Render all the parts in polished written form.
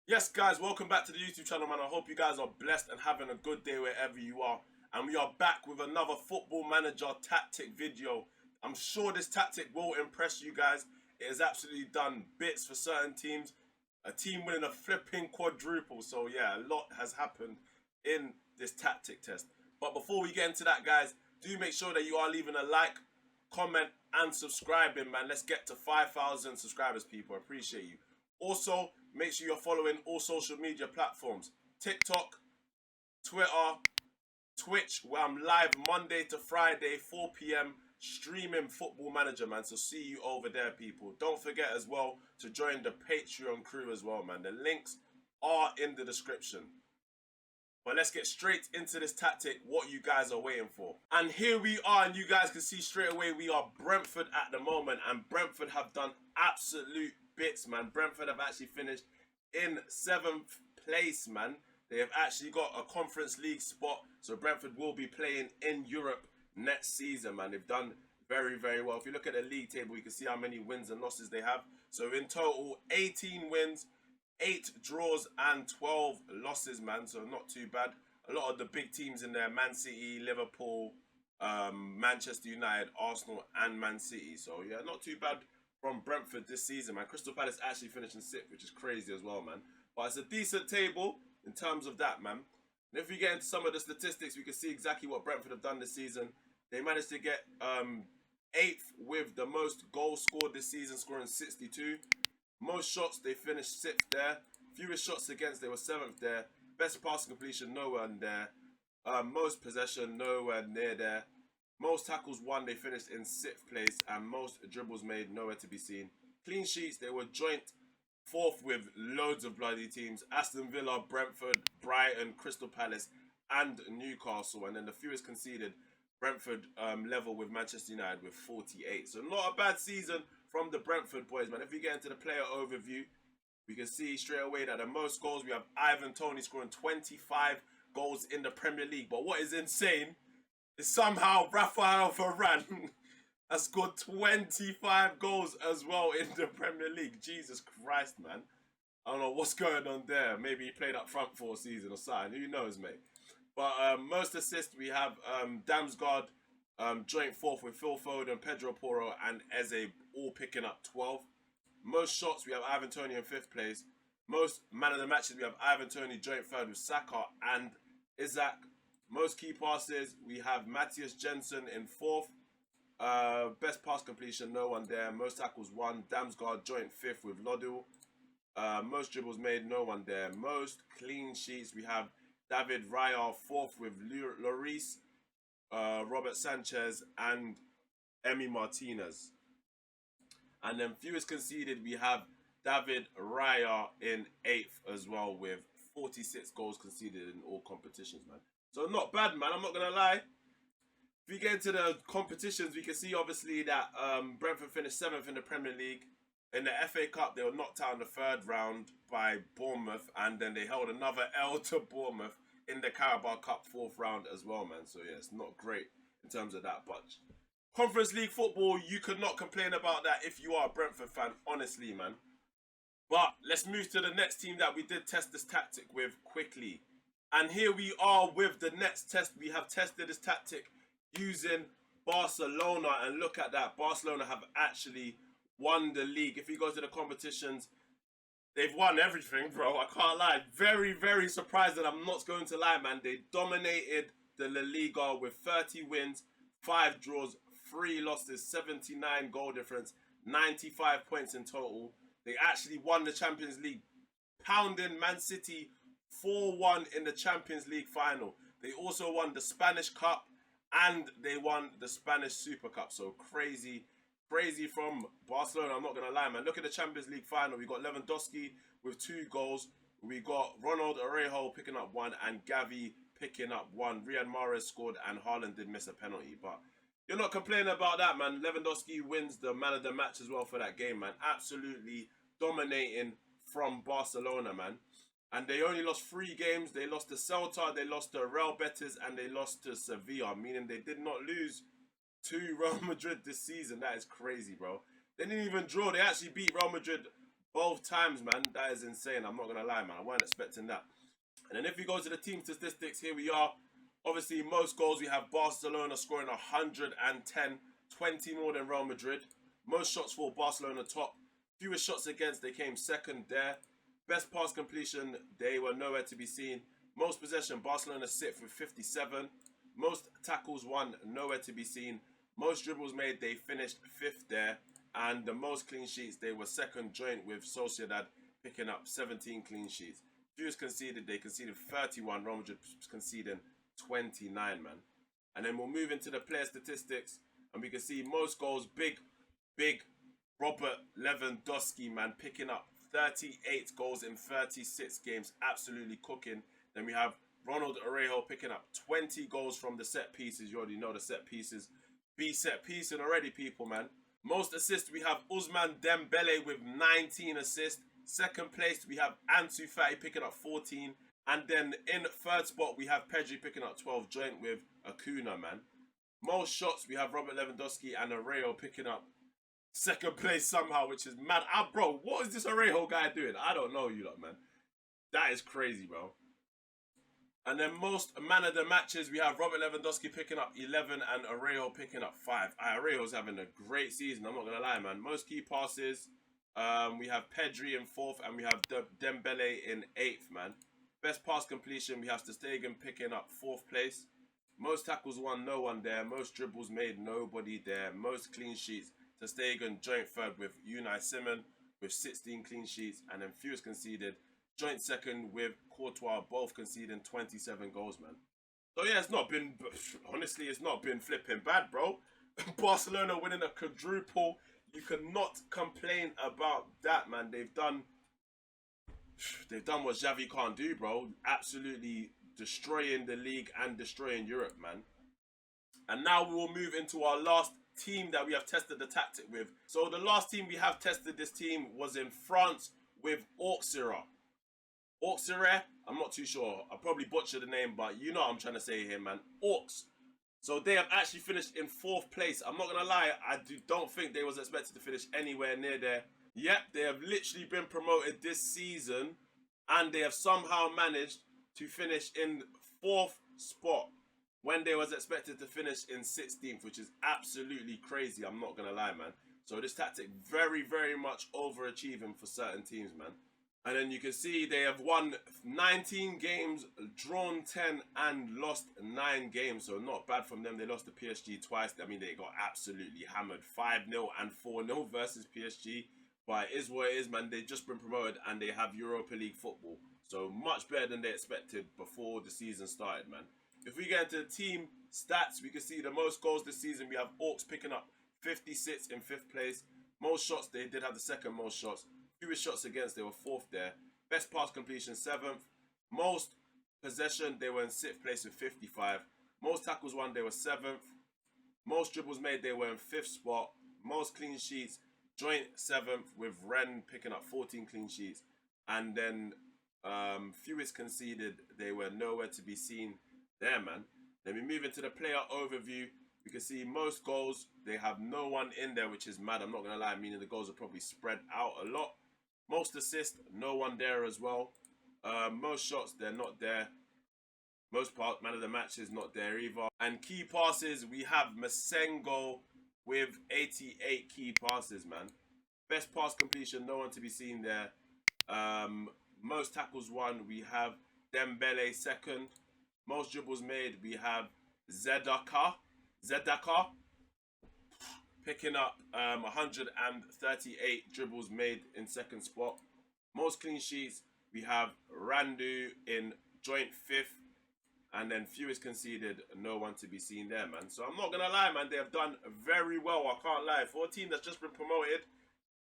Yes, guys, welcome back to the YouTube channel, man. I hope you guys are blessed and having a good day wherever you are. And we are back with another Football Manager tactic video. I'm sure this tactic will impress you guys. It has absolutely done bits for certain teams. A team winning a flipping quadruple. So, yeah, a lot has happened in this tactic test. But before we get into that, guys, do make sure that you are leaving a like, comment, and subscribing, man. Let's get to 5,000 subscribers, people. I appreciate you. Also, make sure you're following all social media platforms. TikTok, Twitter, Twitch, where I'm live Monday to Friday, 4 p.m. streaming Football Manager, man. So see you over there, people. Don't forget as well to join the Patreon crew as well, man. The links are in the description. But let's get straight into this tactic, what you guys are waiting for. And here we are, and you guys can see straight away we are Brentford at the moment. And Brentford have done absolute bits, man. Brentford have actually finished in 7th place, man. They have actually got a Conference League spot. So Brentford will be playing in Europe next season, man. They've done very, very well. If you look at the league table, you can see how many wins and losses they have. So in total, 18 wins, 8 draws and 12 losses, man. So not too bad. A lot of the big teams in there: Man City, Liverpool, Manchester United, Arsenal, and Man City. So yeah, not too bad from Brentford this season, man. Crystal Palace actually finishing 6th, which is crazy as well, man. But it's a decent table in terms of that, man. And if we get into some of the statistics, we can see exactly what Brentford have done this season. They managed to get 8th with the most goals scored this season, scoring 62. Most shots, they finished 6th there. Fewest shots against, they were 7th there. Best pass completion, nowhere there. Most possession, nowhere near there. Most tackles won, they finished in 6th place. And most dribbles made, nowhere to be seen. Clean sheets, they were joint 4th with loads of bloody teams. Aston Villa, Brentford, Brighton, Crystal Palace, and Newcastle. And then the fewest conceded, Brentford level with Manchester United with 48. So not a bad season from the Brentford boys, man. If we get into the player overview, we can see straight away that the most goals, we have Ivan Toney scoring 25 goals in the Premier League. But what is insane is somehow Rafael Varane has scored 25 goals as well in the Premier League. Jesus Christ, man. I don't know what's going on there. Maybe he played up front for a season or something. Who knows, mate? But most assists, we have Damsgaard joint 4th with Phil Foden, Pedro Porro, and Eze all picking up 12. Most shots, we have Ivan Toney in 5th place. Most man of the matches, we have Ivan Toney joint 3rd with Saka and Isaac. Most key passes, we have Matthias Jensen in 4th. Best pass completion, no one there. Most tackles, 1. Damsgaard joint 5th with Lodul. Most dribbles made, no one there. Most clean sheets, we have David Raya 4th with Lloris, Robert Sanchez, and Emi Martinez. And then fewest conceded, we have David Raya in 8th as well with 46 goals conceded in all competitions, man. So not bad, man. I'm not going to lie. If we get into the competitions, we can see obviously that Brentford finished 7th in the Premier League. In the FA Cup, they were knocked out in the 3rd round by Bournemouth, and then they held another L to Bournemouth in the Carabao Cup 4th round as well, man. So yeah, it's not great in terms of that, but Conference League football, you could not complain about that if you are a Brentford fan, honestly, man. But let's move to the next team that we did test this tactic with quickly. And here we are with the next test. We have tested this tactic using Barcelona, and look at that. Barcelona have actually won the league. If you go to the competitions, they've won everything, bro. I can't lie. Very, very surprised that I'm not going to lie, man. They dominated the La Liga with 30 wins, 5 draws, 3 losses, 79 goal difference, 95 points in total. They actually won the Champions League, pounding Man City 4-1 in the Champions League final. They also won the Spanish Cup and they won the Spanish Super Cup. So crazy from Barcelona. I'm not going to lie, man. Look at the Champions League final. We got Lewandowski with 2 goals. We got Ronald Araujo picking up 1 and Gavi picking up 1. Riyad Mahrez scored and Haaland did miss a penalty. But you're not complaining about that, man. Lewandowski wins the man of the match as well for that game, man. Absolutely dominating from Barcelona, man. And they only lost 3 games. They lost to Celta, they lost to Real Betis, and they lost to Sevilla, meaning they did not lose to Real Madrid this season. That is crazy, bro. They didn't even draw. They actually beat Real Madrid Both times, man. That is insane. I'm not going to lie, man. I weren't expecting that. And then if we go to the team statistics, here we are. Obviously, most goals we have Barcelona scoring 110, 20 more than Real Madrid. Most shots for Barcelona top. Fewest shots against, they came second there. Best pass completion, they were nowhere to be seen. Most possession, Barcelona sixth with 57. Most tackles won, nowhere to be seen. Most dribbles made, they finished fifth there. And the most clean sheets, they were second, joint with Sociedad picking up 17 clean sheets. Fewest conceded, they conceded 31. Real Madrid conceding 29, man. And then we'll move into the player statistics, and we can see most goals, big Robert Lewandowski, man, picking up 38 goals in 36 games, absolutely cooking. Then we have Ronald Araujo picking up 20 goals from the set pieces. You already know the set pieces. Be set piecing already, people, man. Most assists, we have Ousmane Dembele with 19 assists. Second place, we have Ansu Fati picking up 14. And then in third spot, we have Pedri picking up 12, joint with Acuna, man. Most shots, we have Robert Lewandowski and Araujo picking up second place somehow, which is mad. Bro, what is this Araujo guy doing? I don't know, you lot, man. That is crazy, bro. And then most man of the matches, we have Robert Lewandowski picking up 11 and Araujo picking up 5. Araujo's having a great season, I'm not going to lie, man. Most key passes, we have Pedri in 4th and we have Dembele in 8th, man. Best pass completion, we have ter Stegen picking up 4th place. Most tackles won, no one there. Most dribbles made, nobody there. Most clean sheets, ter Stegen joint 3rd with Unai Simon with 16 clean sheets. And then fewest conceded, joint 2nd with Courtois, both conceding 27 goals, man. So yeah, it's not been, honestly, it's not been flipping bad, bro. Barcelona winning a quadruple. You cannot complain about that, man. They've done what Xavi can't do, bro. Absolutely destroying the league and destroying Europe, man. And now we will move into our last team that we have tested the tactic with. So the last team we have tested this team was in France with Auxerre. Auxerre, I'm not too sure. I probably butchered the name, but you know what I'm trying to say here, man. Aux. So they have actually finished in 4th place. I'm not going to lie, I don't think they was expected to finish anywhere near there. Yep, they have literally been promoted this season, and they have somehow managed to finish in 4th spot when they was expected to finish in 16th, which is absolutely crazy. I'm not going to lie, man. So this tactic very, very much overachieving for certain teams, man. And then you can see they have won 19 games, drawn 10 and lost 9 games. So not bad from them. They lost to PSG twice. I mean, they got absolutely hammered 5-0 and 4-0 versus PSG. But it is what it is, man. They've just been promoted and they have Europa League football. So much better than they expected before the season started, man. If we get into the team stats, we can see the most goals this season. We have Auxerre picking up 56 in 5th place. Most shots, they did have the 2nd most shots. Fewest shots against, they were 4th there. Best pass completion, 7th. Most possession, they were in 6th place with 55. Most tackles won, they were 7th. Most dribbles made, they were in 5th spot. Most clean sheets, joint 7th with Rennes picking up 14 clean sheets. And then fewest conceded, they were nowhere to be seen there, man. Then we move into the player overview. We can see most goals, they have no one in there, which is mad. I'm not going to lie, meaning the goals are probably spread out a lot. Most assists, no one there as well. Most shots, they're not there. Most man of the match is not there either. And key passes, we have Masengo with 88 key passes, man. Best pass completion, no one to be seen there. Most tackles won, we have Dembele 2nd. Most dribbles made, we have Zedaka picking up 138 dribbles made in 2nd spot. Most clean sheets, we have Randu in joint 5th. And then fewest conceded, no one to be seen there, man. So I'm not going to lie, man. They have done very well. I can't lie. For a team that's just been promoted,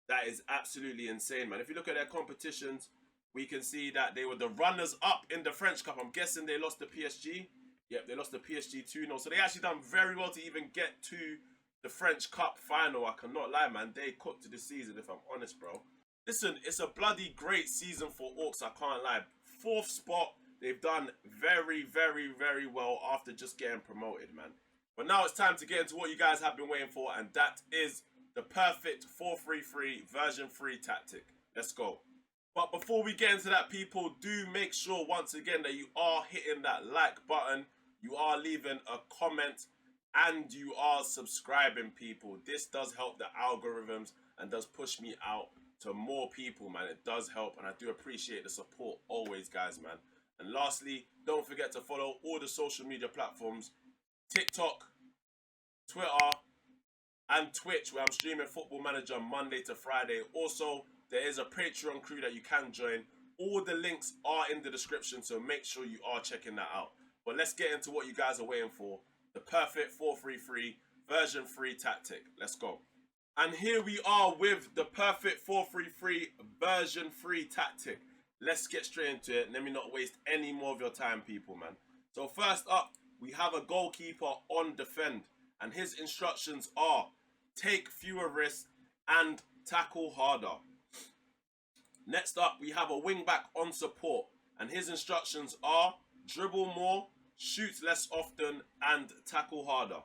that is absolutely insane, man. If you look at their competitions, we can see that they were the runners-up in the French Cup. I'm guessing they lost to PSG. Yep, they lost to PSG 2-0. So they actually done very well to even get to the French Cup final. I cannot lie, man. They cooked this season, if I'm honest, bro. Listen, it's a bloody great season for Auxerre. I can't lie. 4th spot. They've done very, very, very well after just getting promoted, man. But now it's time to get into what you guys have been waiting for, and that is the perfect 4-3-3 version 3 tactic. Let's go. But before we get into that, people, do make sure once again that you are hitting that like button, you are leaving a comment, and you are subscribing, people. This does help the algorithms and does push me out to more people, man. It does help, and I do appreciate the support always, guys, man. And lastly, don't forget to follow all the social media platforms: TikTok, Twitter, and Twitch, where I'm streaming Football Manager Monday to Friday. Also, there is a Patreon crew that you can join. All the links are in the description, so make sure you are checking that out. But let's get into what you guys are waiting for. The perfect 4-3-3 version 3 tactic. Let's go. And here we are with the perfect 4-3-3 version 3 tactic. Let's get straight into it. Let me not waste any more of your time, people, man. So first up, we have a goalkeeper on defend, and his instructions are: take fewer risks and tackle harder. Next up, we have a wing back on support, and his instructions are: dribble more, shoot less often, and tackle harder.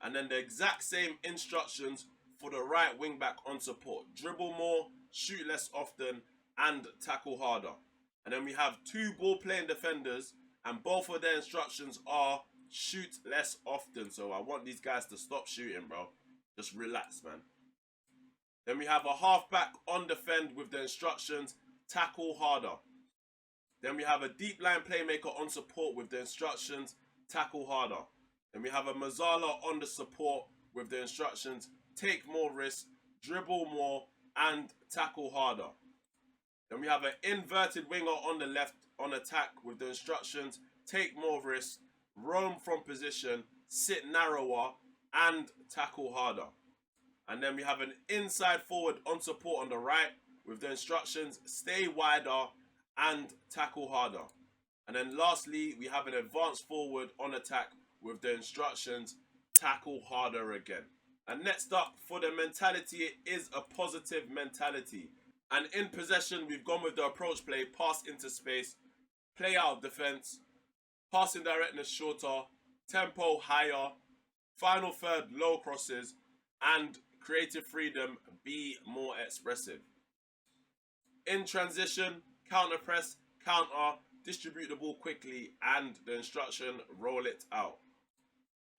And then the exact same instructions for the right wing back on support: dribble more, shoot less often, and tackle harder. And then we have two ball playing defenders, and both of their instructions are: shoot less often. So I want these guys to stop shooting, bro. Just relax, man. Then we have a halfback on defend with the instructions: tackle harder. Then we have a deep line playmaker on support with the instructions: tackle harder. Then we have a Mazzala on the support with the instructions: take more risks, dribble more, and tackle harder. Then we have an inverted winger on the left on attack with the instructions: take more risks, roam from position, sit narrower, and tackle harder. And then we have an inside forward on support on the right with the instructions: stay wider and tackle harder. And then lastly, we have an advanced forward on attack with the instructions: tackle harder again. And next up, for the mentality, it is a positive mentality. And in possession, we've gone with the approach play: pass into space, play out of defense, passing directness shorter, tempo higher, final third low crosses, and creative freedom, be more expressive. In transition, counter press, counter, distribute the ball quickly, and the instruction: roll it out.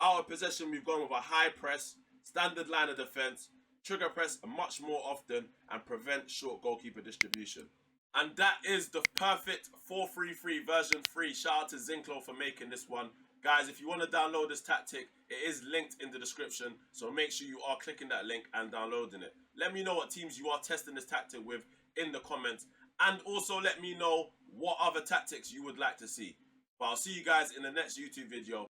Out of possession, we've gone with a high press, standard line of defense, trigger press much more often, and prevent short goalkeeper distribution. And that is the perfect 4-3-3 version 3. Shout out to Zinclo for making this one. Guys, if you want to download this tactic, it is linked in the description, so make sure you are clicking that link and downloading it. Let me know what teams you are testing this tactic with in the comments, and also let me know what other tactics you would like to see. But I'll see you guys in the next YouTube video.